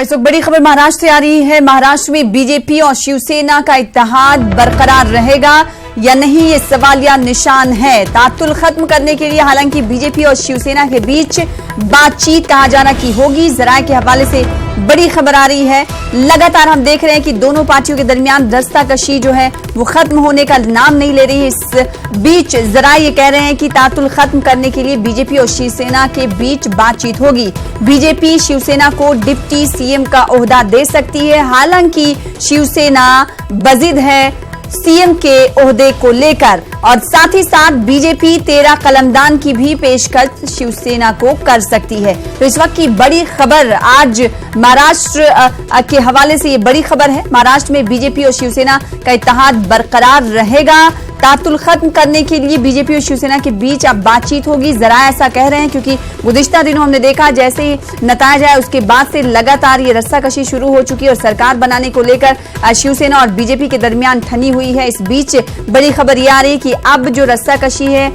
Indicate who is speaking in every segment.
Speaker 1: इस वक्त बड़ी खबर महाराष्ट्र से आ रही है। महाराष्ट्र में बीजेपी और शिवसेना का इत्तेहाद बरकरार रहेगा या नहीं, ये सवालिया निशान है। तातुल खत्म करने के लिए हालांकि बीजेपी और शिवसेना के बीच बातचीत कहा जाना की होगी। जराये के हवाले से बड़ी खबर आ रही है। लगातार हम देख रहे हैं कि दोनों पार्टियों के दरमियान रस्साकशी जो है वो खत्म होने का नाम नहीं ले रही है। इस बीच जराये ये कह रहे हैं कि तातुल खत्म करने के लिए बीजेपी और शिवसेना के बीच बातचीत होगी। बीजेपी शिवसेना को डिप्टी सीएम का ओहदा दे सकती है। हालांकि शिवसेना बजिद है सीएम के ओहदे को लेकर और साथ ही साथ बीजेपी 13 कलमदान की भी पेशकश शिवसेना को कर सकती है। तो इस वक्त की बड़ी खबर आज महाराष्ट्र के हवाले से ये बड़ी खबर है। महाराष्ट्र में बीजेपी और शिवसेना का इत्तेहाद बरकरार रहेगा। तातुल खत्म करने के लिए बीजेपी और शिवसेना के बीच अब बातचीत होगी। जरा ऐसा कह रहे हैं क्योंकि गुज़िश्ता दिनों हमने देखा जैसे ही नताज आया उसके बाद से लगातार ये रस्साकशी शुरू हो चुकी है और सरकार बनाने को लेकर शिवसेना और बीजेपी के दरमियान ठनी हुई है। इस बीच बड़ी खबर ये आ रही है कि अब जो रस्साकशी है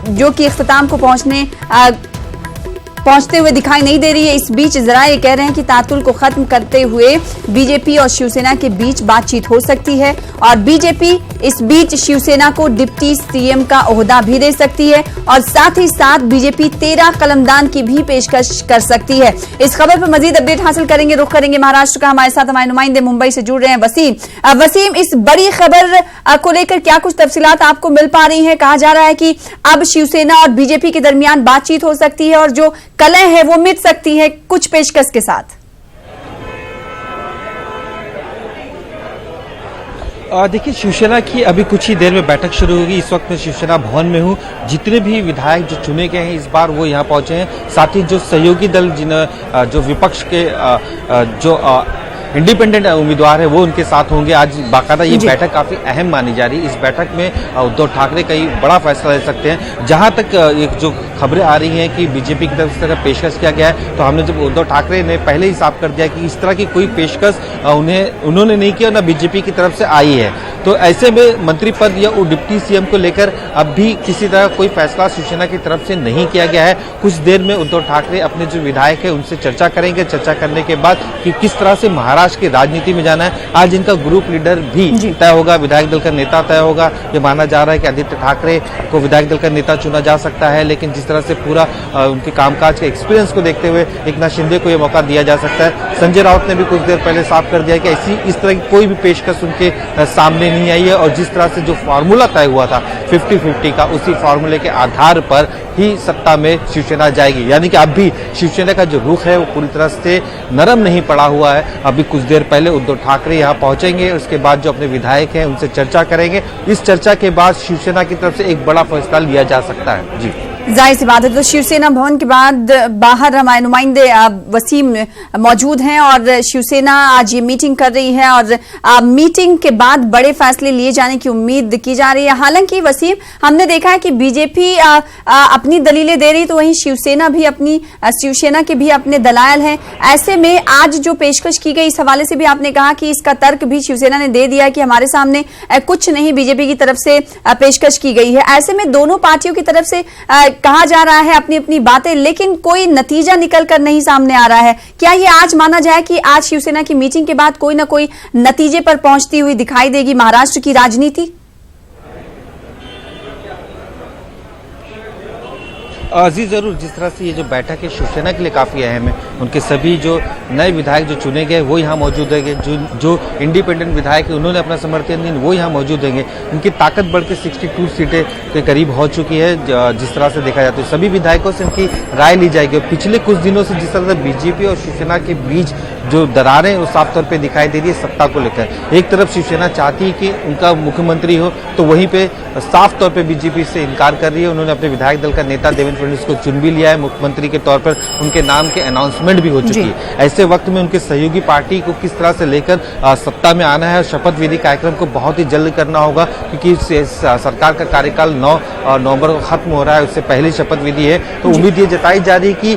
Speaker 1: जो कि इख्तिताम को पहुंचते हुए दिखाई नहीं दे रही है। इस बीच जरा ये कह रहे हैं कि तातुल को खत्म करते हुए बीजेपी और शिवसेना के बीच बातचीत हो सकती है और बीजेपी इस बीच शिवसेना को डिप्टी सीएम का ओहदा भी दे सकती है और साथ ही साथ बीजेपी 13 कलमदान की भी पेशकश कर सकती है। इस खबर पर मजीद अपडेट हासिल करेंगे, रुख करेंगे महाराष्ट्र का। हमारे साथ हमारे नुमाइंदे मुंबई से जुड़ रहे हैं वसीम। वसीम, इस बड़ी खबर को लेकर क्या कुछ तफसीलात आपको मिल पा रही है? कहा जा रहा है कि अब शिवसेना और बीजेपी के दरमियान बातचीत हो सकती है और जो कलह है वो मिट सकती है कुछ पेशकश के साथ।
Speaker 2: देखिए, शिवसेना की अभी कुछ ही देर में बैठक शुरू होगी। इस वक्त मैं शिवसेना भवन में हूँ। जितने भी विधायक जो चुने गए हैं इस बार वो यहाँ पहुंचे हैं। साथ ही जो सहयोगी दल जो विपक्ष के जो इंडिपेंडेंट उम्मीदवार है वो उनके साथ होंगे। आज बाकायदा ये बैठक काफी अहम मानी जा रही है। इस बैठक में उद्धव ठाकरे कई बड़ा फैसला ले सकते हैं। जहां तक एक जो खबरें आ रही हैं कि बीजेपी की तरफ से पेशकश किया गया है, तो हमने जब उद्धव ठाकरे ने पहले ही साफ कर दिया कि इस तरह की कोई पेशकश उन्होंने नहीं किया, ना बीजेपी की तरफ से आई है। तो ऐसे में मंत्री पद या डिप्टी सीएम को लेकर अब भी किसी तरह कोई फैसला शिवसेना की तरफ से नहीं किया गया है। कुछ देर में उद्धव ठाकरे अपने जो विधायक है उनसे चर्चा करेंगे। चर्चा करने के बाद कि किस तरह से महाराष्ट्र की राजनीति में जाना है। आज इनका ग्रुप लीडर भी तय होगा, विधायक दल का नेता तय होगा। ये माना जा रहा है कि आदित्य ठाकरे को विधायक दल का नेता चुना जा सकता है, लेकिन जिस तरह से पूरा उनके कामकाज के एक्सपीरियंस को देखते हुए एकनाथ शिंदे को यह मौका दिया जा सकता है। संजय राउत ने भी कुछ देर पहले साफ कर दिया कि इस तरह की कोई भी पेशकश उनके सामने नहीं आई है और जिस तरह से जो फार्मूला तय हुआ था 50-50 का, उसी फार्मूले के आधार पर ही सत्ता में शिवसेना जाएगी। यानी कि अब भी शिवसेना का जो रुख है वो पूरी तरह से नरम नहीं पड़ा हुआ है। अभी कुछ देर पहले उद्धव ठाकरे यहाँ पहुंचेंगे, उसके बाद जो अपने विधायक हैं उनसे चर्चा करेंगे। इस चर्चा के बाद शिवसेना की तरफ से एक बड़ा फैसला लिया जा सकता है। जी,
Speaker 1: जाहिर सी बात है। तो शिवसेना भवन के बाद बाहर हमारे नुमाइंदे वसीम मौजूद हैं और शिवसेना आज ये मीटिंग कर रही है और मीटिंग के बाद बड़े फैसले लिए जाने की उम्मीद की जा रही है। हालांकि वसीम, हमने देखा है कि बीजेपी अपनी दलीलें दे रही तो वहीं शिवसेना के भी अपने दलाल हैं। ऐसे में आज जो पेशकश की गई इस हवाले से भी आपने कहा कि इसका तर्क भी शिवसेना ने दे दिया कि हमारे सामने कुछ नहीं बीजेपी की तरफ से पेशकश की गई है। ऐसे में दोनों पार्टियों की तरफ से कहा जा रहा है अपनी अपनी बातें, लेकिन कोई नतीजा निकल कर नहीं सामने आ रहा है। क्या ये आज माना जाए कि आज शिवसेना की मीटिंग के बाद कोई ना कोई नतीजे पर पहुंचती हुई दिखाई देगी महाराष्ट्र की राजनीति?
Speaker 2: जी जरूर। जिस तरह से ये जो बैठक है शिवसेना के लिए काफी अहम है। उनके सभी जो नए विधायक जो चुने गए वो यहाँ मौजूद रहेंगे। जो इंडिपेंडेंट विधायक है उन्होंने अपना समर्थन दिया वो यहाँ मौजूद रहेंगे। इनकी ताकत बढ़ के 62 सीटें के करीब हो चुकी है। जिस तरह से देखा जाता है सभी विधायकों से इनकी राय ली जाएगी। पिछले कुछ दिनों से जिस तरह से बीजेपी और शिवसेना के बीच जो दरारें वो साफ तौर पे दिखाई दे रही है सत्ता को लेकर। एक तरफ शिवसेना चाहती है कि उनका मुख्यमंत्री हो, तो वहीं पे साफ तौर पे बीजेपी से इनकार कर रही है। उन्होंने अपने विधायक दल का नेता देवेंद्र फडणवीस को चुन भी लिया है। मुख्यमंत्री के तौर पर उनके नाम के अनाउंसमेंट भी हो चुकी है। ऐसे वक्त में उनके सहयोगी पार्टी को किस तरह से लेकर सत्ता में आना है। शपथ विधि कार्यक्रम को बहुत ही जल्द करना होगा क्योंकि सरकार का कार्यकाल 9 नवंबर को खत्म हो रहा है, उससे पहले शपथ विधि है। तो उम्मीद ये जताई जा रही है कि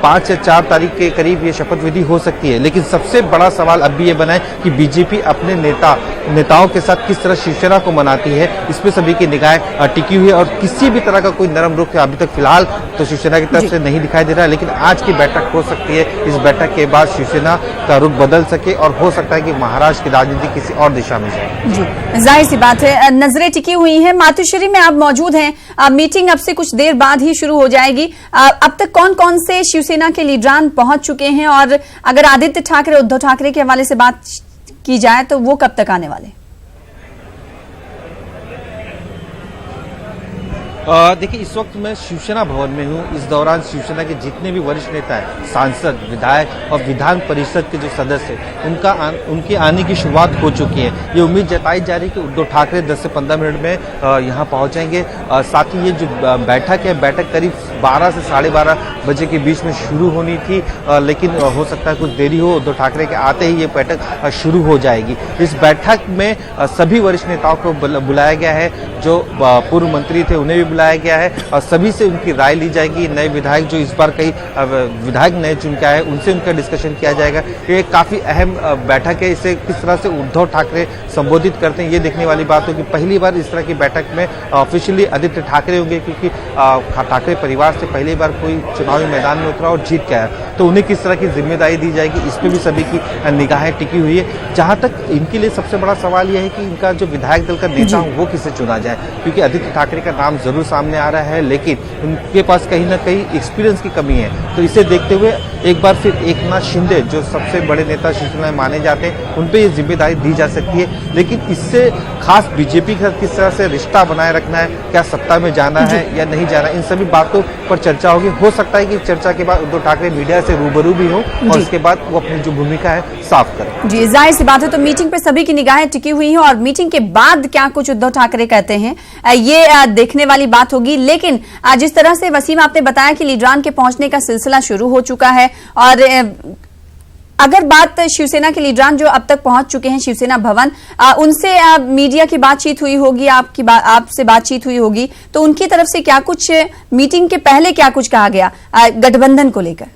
Speaker 2: 5 या 4 तारीख के करीब ये शपथ विधि हो सकती है। लेकिन सबसे बड़ा सवाल अब भी ये बना है कि बीजेपी अपने नेताओं के साथ किस तरह शिवसेना को मनाती है, इस पे सभी की निगाहें टिकी हुई है। और किसी भी तरह का कोई नरम रुख अभी तक फिलहाल तो शिवसेना की तरफ से नहीं दिखाई दे रहा है। लेकिन आज की बैठक हो सकती है, इस बैठक के बाद शिवसेना का रुख बदल सके और हो सकता है कि महाराष्ट्र की राजनीति किसी और दिशा में जाए।
Speaker 1: जी, जाहिर सी बात है, नजरें टिकी हुई हैं। मातोश्री में आप मौजूद हैं, मीटिंग अब से कुछ देर बाद ही शुरू हो जाएगी। अब तक कौन कौन से शिवसेना के लीडरान पहुंच चुके हैं, और अगर आदित्य ठाकरे, उद्धव ठाकरे के हवाले से बात की जाए तो वो कब तक आने वाले?
Speaker 2: देखिए, इस वक्त मैं शिवसेना भवन में हूँ। इस दौरान शिवसेना के जितने भी वरिष्ठ नेता हैं, सांसद, विधायक और विधान परिषद के जो सदस्य हैं, उनके आने की शुरुआत हो चुकी है। ये उम्मीद जताई जा रही है कि उद्धव ठाकरे 10 से 15 मिनट में यहाँ पहुंचेंगे। साथ ही ये जो बैठक है, बैठक करीब 12 से 12:30 बजे के बीच में शुरू होनी थी, लेकिन हो सकता है कुछ देरी हो। उद्धव ठाकरे के आते ही ये बैठक शुरू हो जाएगी। इस बैठक में सभी वरिष्ठ नेताओं को बुलाया गया है। जो पूर्व मंत्री थे उन्हें भी बुलाया गया है और सभी से उनकी राय ली जाएगी। नए विधायक जो इस बार कई विधायक नए चुन के आए, उनसे उनका डिस्कशन किया जाएगा। ये काफी अहम बैठक है। इसे किस तरह से उद्धव ठाकरे संबोधित करते हैं, ये देखने वाली बात होगी। पहली बार इस तरह की बैठक में ऑफिशियली आदित्य ठाकरे होंगे, क्योंकि ठाकरे परिवार से पहली बार कोई चुनावी मैदान में उतरा और जीत के आया, तो उन्हें किस तरह की जिम्मेदारी दी जाएगी, इस पर भी सभी की निगाहें टिकी हुई है। जहां तक इनके लिए सबसे बड़ा सवाल यह है कि इनका जो विधायक दल का नेता हो वो किसे चुना जाए, क्योंकि आदित्य ठाकरे का नाम जरूर सामने आ रहा है, लेकिन उनके पास कहीं ना कहीं एक्सपीरियंस की कमी है। तो इसे देखते हुए एक बार फिर एकनाथ शिंदे, जो सबसे बड़े नेता शिवसेना में माने जाते हैं, उन पे ये जिम्मेदारी दी जा सकती है। लेकिन इससे खास बीजेपी के साथ किस तरह से रिश्ता बनाए रखना है, क्या सत्ता में जाना है या नहीं जाना, इन सभी बातों पर चर्चा होगी। हो सकता है कि चर्चा के बाद उद्धव ठाकरे मीडिया से रूबरू भी हो और उसके बाद वो अपनी जो भूमिका है साफ करें।
Speaker 1: जी, जाहिर सी बात है। तो मीटिंग पे सभी की निगाहें टिकी हुई हैं और मीटिंग के बाद क्या कुछ उद्धव ठाकरे कहते हैं, ये देखने वाली बात होगी। लेकिन जिस तरह से वसीम आपने बताया कि लीडरान के पहुंचने का सिलसिला शुरू हो चुका है, और अगर बात शिवसेना के लीडरान जो अब तक पहुंच चुके हैं शिवसेना भवन, उनसे मीडिया की बातचीत हुई होगी, आपसे बातचीत हुई होगी, तो उनकी तरफ से क्या कुछ मीटिंग के पहले क्या कुछ कहा गया गठबंधन को लेकर?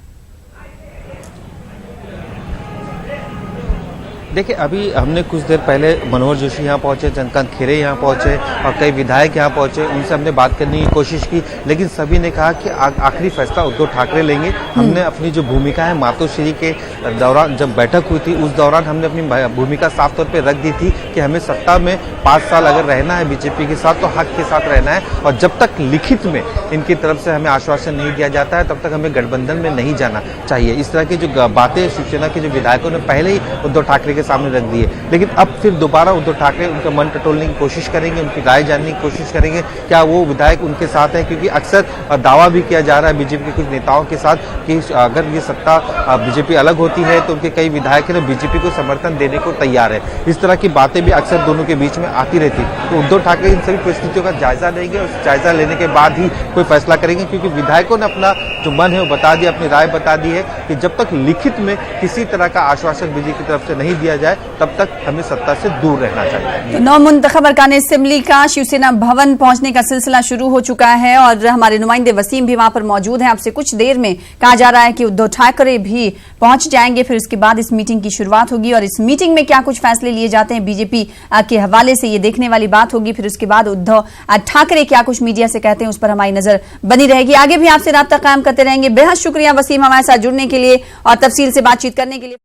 Speaker 2: देखिए, अभी हमने कुछ देर पहले मनोहर जोशी यहाँ पहुंचे, चंद्रकांत खैरे यहाँ पहुंचे और कई विधायक यहाँ पहुंचे, उनसे हमने बात करने की कोशिश की, लेकिन सभी ने कहा कि आखिरी फैसला उद्धव ठाकरे लेंगे। हमने अपनी जो भूमिका है मातोश्री के दौरान जब बैठक हुई थी, उस दौरान हमने अपनी भूमिका साफ तौर पर रख दी थी कि हमें सत्ता में 5 साल अगर रहना है बीजेपी के साथ, तो हक के साथ रहना है, और जब तक लिखित में इनकी तरफ से हमें आश्वासन नहीं दिया जाता है तब तक हमें गठबंधन में नहीं जाना चाहिए। इस तरह की जो बातें शिवसेना के जो विधायकों ने पहले ही उद्धव ठाकरे के सामने रख दी है। लेकिन अब फिर दोबारा उद्धव ठाकरे उनका मन टटोलने की कोशिश करेंगे, उनकी राय जानने की कोशिश करेंगे, क्या वो विधायक उनके साथ है, क्योंकि अक्सर दावा भी किया जा रहा है बीजेपी के कुछ नेताओं के साथ कि अगर ये सत्ता बीजेपी अलग होती है तो उनके कई विधायक है बीजेपी को समर्थन देने को तैयार है। इस तरह की बातें भी अक्सर दोनों के बीच में आती रहती। तो उद्धव ठाकरे इन सभी परिस्थितियों का जायजा लेंगे और जायजा लेने के बाद ही कोई फैसला करेंगे, क्योंकि विधायकों ने अपना जो मन है वो बता दिया, अपनी राय बता दी है कि जब तक लिखित में किसी तरह का आश्वासन बीजेपी की तरफ से नहीं दिया जाए तब तक हमें सत्ता से दूर रहना चाहिए।
Speaker 1: तो नवमुंतखब अरकान असेंबली का शिवसेना भवन पहुंचने का सिलसिला शुरू हो चुका है और हमारे नुमाइंदे वसीम भी वहां पर मौजूद हैं। आपसे कुछ देर में कहा जा रहा है कि उद्धव ठाकरे भी पहुंच जाएंगे, फिर उसके बाद इस मीटिंग की शुरुआत होगी और इस मीटिंग में क्या कुछ फैसले लिए जाते हैं बीजेपी के हवाले से ये देखने वाली बात होगी। फिर उसके बाद उद्धव ठाकरे क्या कुछ मीडिया से कहते हैं उस पर हमारी नजर बनी रहेगी। आगे भी आपसे राब्ता कायम करते रहेंगे। बेहद शुक्रिया वसीम हमारे साथ जुड़ने के लिए और तफसील से बातचीत करने के लिए।